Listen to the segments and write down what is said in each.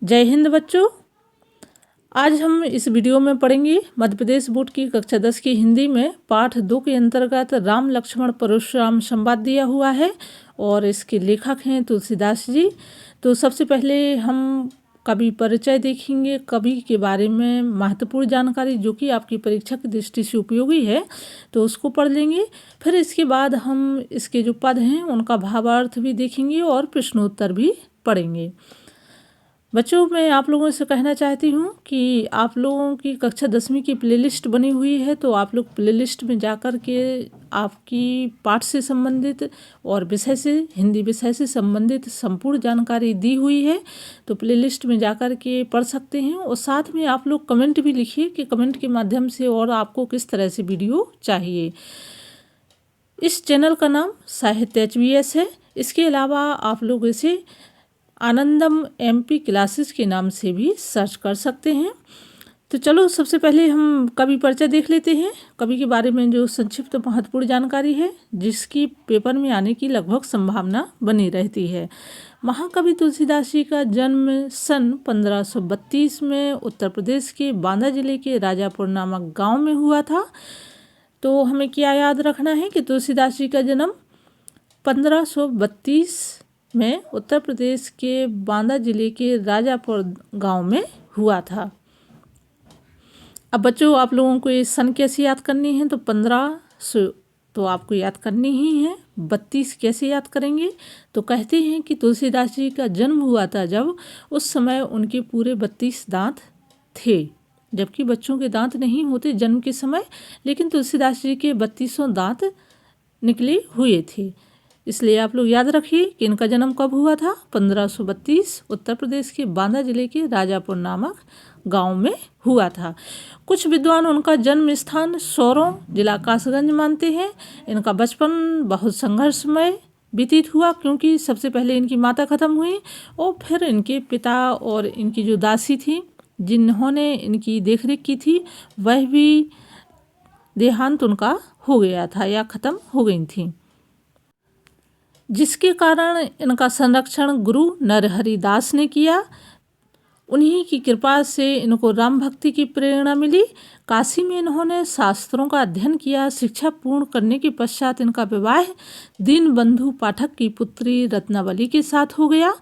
जय हिंद बच्चों। आज हम इस वीडियो में पढ़ेंगे मध्य प्रदेश बोर्ड की कक्षा 10 की हिंदी में पाठ 2 के अंतर्गत राम लक्ष्मण परशुराम संवाद दिया हुआ है और इसके लेखक हैं तुलसीदास जी। तो सबसे पहले हम कवि परिचय देखेंगे, कवि के बारे में महत्वपूर्ण जानकारी जो कि आपकी परीक्षा की दृष्टि से उपयोगी है तो उसको पढ़ लेंगे। फिर इसके बाद हम इसके जो पद हैं उनका भावार्थ भी देखेंगे और प्रश्नोत्तर भी पढ़ेंगे। बच्चों, मैं आप लोगों से कहना चाहती हूँ कि आप लोगों की कक्षा 10वीं की प्लेलिस्ट बनी हुई है, तो आप लोग प्लेलिस्ट में जाकर के आपकी पाठ से संबंधित और विषय से, हिंदी विषय से संबंधित संपूर्ण जानकारी दी हुई है, तो प्लेलिस्ट में जाकर के पढ़ सकते हैं। और साथ में आप लोग कमेंट भी लिखिए कि कमेंट के माध्यम से और आपको किस तरह से वीडियो चाहिए। इस चैनल का नाम साहित्य HBS है। इसके अलावा आप लोग इसे आनंदम MP क्लासेस के नाम से भी सर्च कर सकते हैं। तो चलो सबसे पहले हम कवि परिचय देख लेते हैं। कवि के बारे में जो संक्षिप्त महत्वपूर्ण जानकारी है जिसकी पेपर में आने की लगभग संभावना बनी रहती है। महाकवि तुलसीदास जी का जन्म सन 1532 में उत्तर प्रदेश के बांदा जिले के राजापुर नामक गांव में हुआ था। तो हमें क्या याद रखना है कि तुलसीदास जी का जन्म 1532 में उत्तर प्रदेश के बांदा जिले के राजापुर गांव में हुआ था। अब बच्चों, आप लोगों को ये सन कैसे याद करनी है, तो 1500 तो आपको याद करनी ही है। 32 कैसे याद करेंगे, तो कहते हैं कि तुलसीदास जी का जन्म हुआ था जब उस समय उनके पूरे 32 दांत थे, जबकि बच्चों के दांत नहीं होते जन्म के समय, लेकिन तुलसीदास जी के 32 दांत निकले हुए थे। इसलिए आप लोग याद रखिए कि इनका जन्म कब हुआ था। 1532 उत्तर प्रदेश के बांदा जिले के राजापुर नामक गांव में हुआ था। कुछ विद्वान उनका जन्म स्थान सौरों जिला कासगंज मानते हैं। इनका बचपन बहुत संघर्षमय व्यतीत हुआ, क्योंकि सबसे पहले इनकी माता खत्म हुई और फिर इनके पिता और इनकी जो दासी थी जिन्होंने इनकी देखरेख की थी वह भी देहांत उनका हो गया था या ख़त्म हो गई थी, जिसके कारण इनका संरक्षण गुरु नरहरि दास ने किया। उन्हीं की कृपा से इनको राम भक्ति की प्रेरणा मिली। काशी में इन्होंने शास्त्रों का अध्ययन किया। शिक्षा पूर्ण करने के पश्चात इनका विवाह दीनबंधु पाठक की पुत्री रत्नावली के साथ हो गया।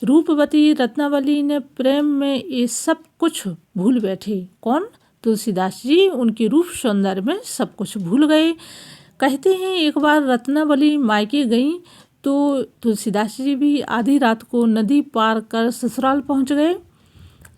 रूपवती रत्नावली ने प्रेम में ये सब कुछ भूल बैठे। कौन? तुलसीदास जी उनके रूप सौंदर्य में सब कुछ भूल गए। कहते हैं एक बार रत्नावली मायके गई तो तुलसीदास जी भी आधी रात को नदी पार कर ससुराल पहुंच गए।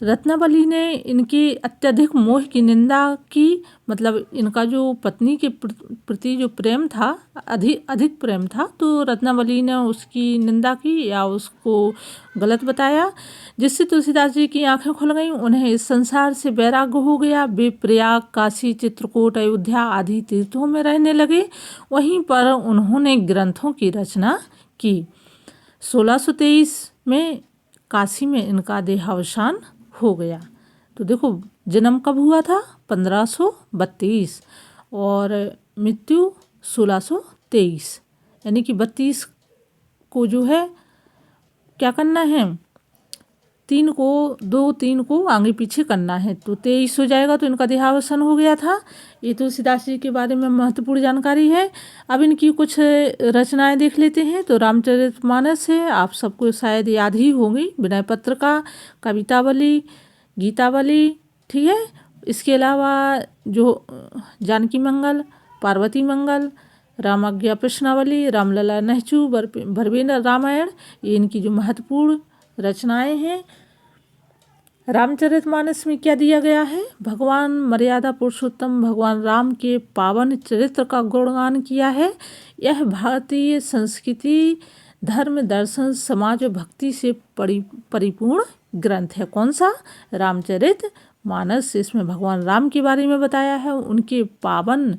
रत्नावली ने इनके अत्यधिक मोह की निंदा की, मतलब इनका जो पत्नी के प्रति जो प्रेम था, अधिक प्रेम था, तो रत्नावली ने उसकी निंदा की या उसको गलत बताया, जिससे तुलसीदास जी की आंखें खुल गईं। उन्हें इस संसार से वैराग्य हो गया। वे प्रयाग, काशी, चित्रकूट, अयोध्या आदि तीर्थों में रहने लगे। वहीं पर उन्होंने ग्रंथों की रचना की। 1623 में काशी में इनका देहावसान हो गया। तो देखो जन्म कब हुआ था? 1532 और मृत्यु 1623, यानी कि 32 को जो है क्या करना है, 3 को आगे पीछे करना है, तो 23 हो जाएगा। तो इनका देहावसान हो गया था। ये तुलसीदास जी के बारे में महत्वपूर्ण जानकारी है। अब इनकी कुछ रचनाएं देख लेते हैं। तो रामचरितमानस है, आप सबको शायद याद ही होगी। विनय पत्रिका, कवितावली, गीतावली, ठीक है। इसके अलावा जो जानकी मंगल, पार्वती मंगल, रामाज्ञा प्रश्नावली, रामलला नहचू, भरवेंद्र रामायण, ये इनकी जो महत्वपूर्ण रचनाएं हैं। रामचरितमानस में क्या दिया गया है? भगवान मर्यादा पुरुषोत्तम भगवान राम के पावन चरित्र का गुणगान किया है। यह भारतीय संस्कृति, धर्म, दर्शन, समाज और भक्ति से परिपूर्ण ग्रंथ है। कौन सा? रामचरितमानस। इसमें भगवान राम के बारे में बताया है, उनके पावन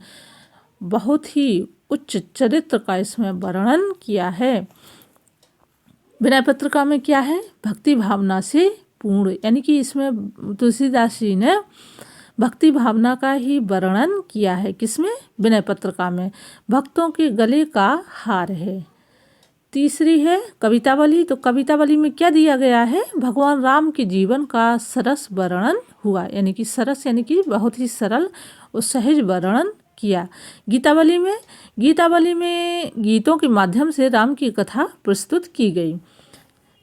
बहुत ही उच्च चरित्र का इसमें वर्णन किया है। विनय पत्रिका में क्या है? भक्ति भावना से पूर्ण, यानी कि इसमें तुलसीदास जी ने भक्ति भावना का ही वर्णन किया है। किसमें? विनय पत्रिका में। भक्तों के गले का हार है। तीसरी है कवितावली। तो कवितावली में क्या दिया गया है, भगवान राम के जीवन का सरस वर्णन हुआ, यानी कि सरस यानी कि बहुत ही सरल और सहज वर्णन किया। गीतावली में गीतों के माध्यम से राम की कथा प्रस्तुत की गई।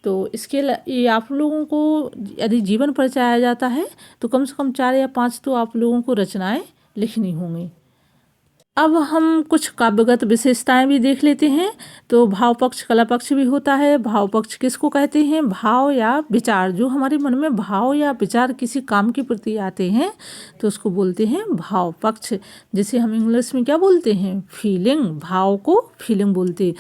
तो इसके ये आप लोगों को यदि जीवन परिचय जाता है तो कम से कम 4 या 5 तो आप लोगों को रचनाएं लिखनी होंगी। अब हम कुछ काव्यगत विशेषताएं भी देख लेते हैं। तो भाव पक्ष, कला पक्ष भी होता है। भाव पक्ष किसको कहते हैं, भाव या विचार, जो हमारे मन में भाव या विचार किसी काम के प्रति आते हैं तो उसको बोलते हैं भाव पक्ष, जिसे हम इंग्लिश में क्या बोलते हैं, फीलिंग। भाव को फीलिंग बोलते।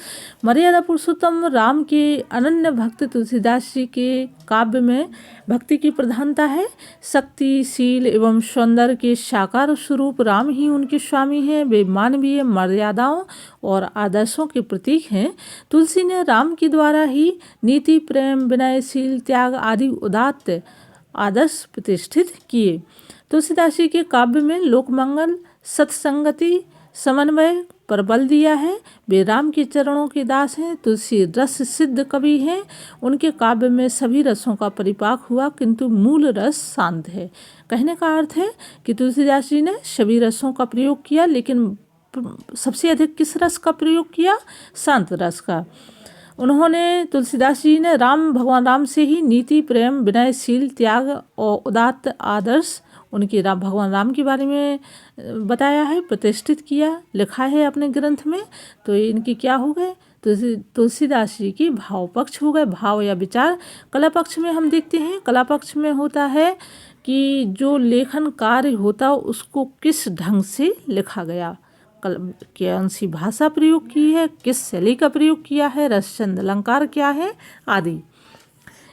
मर्यादा पुरुषोत्तम राम के अनन्य भक्त तुलसीदास जी के काव्य में भक्ति की प्रधानता है। शक्ति, शील एवं सौंदर्य के साकार स्वरूप राम ही उनके स्वामी हैं। वे मानवीय मर्यादाओं और आदर्शों के प्रतीक हैं। तुलसी ने राम के द्वारा ही नीति, प्रेम, विनय, शील, त्याग आदि उदात्त आदर्श प्रतिष्ठित किए। तुलसीदास जी के काव्य में लोकमंगल, सत्संगति, समन्वय पर बल दिया है। वे राम के चरणों के दास हैं। तुलसी रस सिद्ध कवि हैं। उनके काव्य में सभी रसों का परिपाक हुआ, किंतु मूल रस शांत है। कहने का अर्थ है कि तुलसीदास जी ने सभी रसों का प्रयोग किया, लेकिन सबसे अधिक किस रस का प्रयोग किया, शांत रस का। तुलसीदास जी ने भगवान राम से ही नीति, प्रेम, विनय, शील, त्याग और उदात्त आदर्श उनके भगवान राम के बारे में बताया है, प्रतिष्ठित किया, लिखा है अपने ग्रंथ में। तो इनकी क्या हो गए, तुलसीदास जी की भाव पक्ष हो गए, भाव या विचार। कला पक्ष में हम देखते हैं, कला पक्ष में होता है कि जो लेखन कार्य होता उसको किस ढंग से लिखा गया, कौन सी भाषा प्रयोग की है, किस शैली का प्रयोग किया है, रस, छंद, अलंकार क्या है आदि,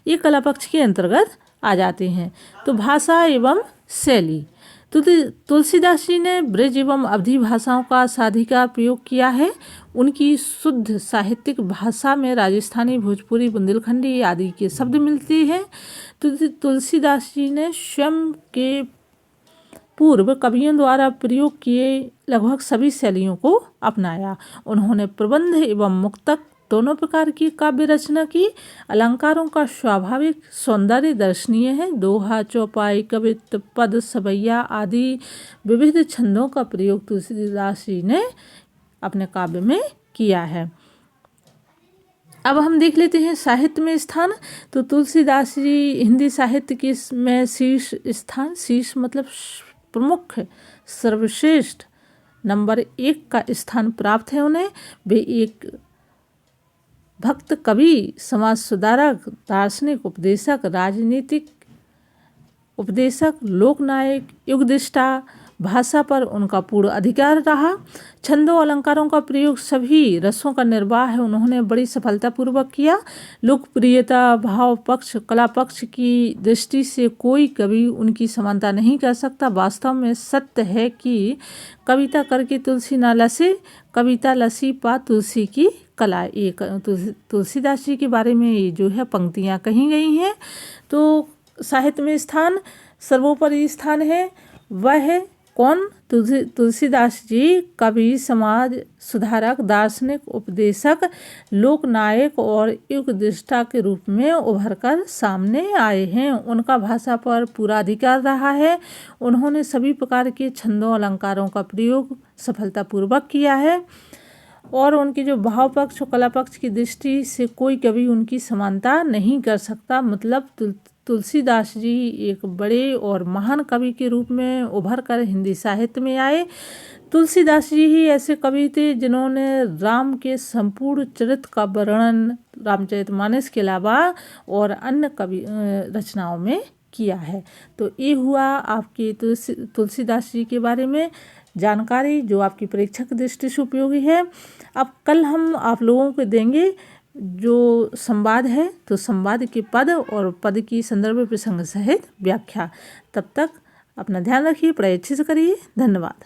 ये कला पक्ष के अंतर्गत आ जाते हैं। तो भाषा एवं शैली, तो तुलसीदास जी ने ब्रज एवं अवधी भाषाओं का साधिका प्रयोग किया है। उनकी शुद्ध साहित्यिक भाषा में राजस्थानी, भोजपुरी, बुंदेलखंडी आदि के शब्द मिलते हैं। तुलसीदास जी ने स्वयं के पूर्व कवियों द्वारा प्रयोग किए लगभग सभी शैलियों को अपनाया। उन्होंने प्रबंध एवं मुक्तक दोनों प्रकार की काव्य रचना की। अलंकारों का स्वाभाविक सौंदर्य दर्शनीय है। दोहा, चौपाई, कवित्व, पद, सवैया आदि विविध छंदों का प्रयोग तुलसीदास जी ने अपने काव्य में किया है। अब हम देख लेते हैं साहित्य में स्थान। तो तुलसीदास जी हिंदी साहित्य के में शीर्ष स्थान, शीर्ष मतलब प्रमुख, सर्वश्रेष्ठ नंबर 1 का स्थान प्राप्त है उन्हें। वे एक भक्त कवि, समाज सुधारक, दार्शनिक, उपदेशक, राजनीतिक उपदेशक, लोकनायक, युगदृष्टा, भाषा पर उनका पूर्ण अधिकार रहा। छंदों अलंकारों का प्रयोग सभी रसों का निर्वाह है उन्होंने बड़ी सफलतापूर्वक किया। लोकप्रियता, भाव पक्ष, कला पक्ष की दृष्टि से कोई कवि उनकी समानता नहीं कर सकता। वास्तव में सत्य है कि कविता करके तुलसी ना लसे, कविता लसी पा तुलसी की कला। एक तुलसीदास जी के बारे में ये जो है पंक्तियाँ कही गई हैं। तो साहित्य में स्थान, सर्वोपरि स्थान है वह कौन, तुलसीदास जी कवि, समाज सुधारक, दार्शनिक, उपदेशक, लोकनायक और युगदृष्टा के रूप में उभर कर सामने आए हैं। उनका भाषा पर पूरा अधिकार रहा है। उन्होंने सभी प्रकार के छंदों अलंकारों का प्रयोग सफलतापूर्वक किया है और उनके जो भाव पक्ष और कला पक्ष की दृष्टि से कोई कवि उनकी समानता नहीं कर सकता। मतलब तुलसीदास जी एक बड़े और महान कवि के रूप में उभर कर हिंदी साहित्य में आए। तुलसीदास जी ही ऐसे कवि थे जिन्होंने राम के संपूर्ण चरित्र का वर्णन रामचरितमानस के अलावा और अन्य कवि रचनाओं में किया है। तो ये हुआ आपकी तुलसीदास जी के बारे में जानकारी जो आपकी परीक्षा की दृष्टि से उपयोगी है। अब कल हम आप लोगों को देंगे जो संवाद है, तो संवाद के पद और पद की संदर्भ प्रसंग सहित व्याख्या। तब तक अपना ध्यान रखिए, पढ़ाई अच्छे से करिए। धन्यवाद।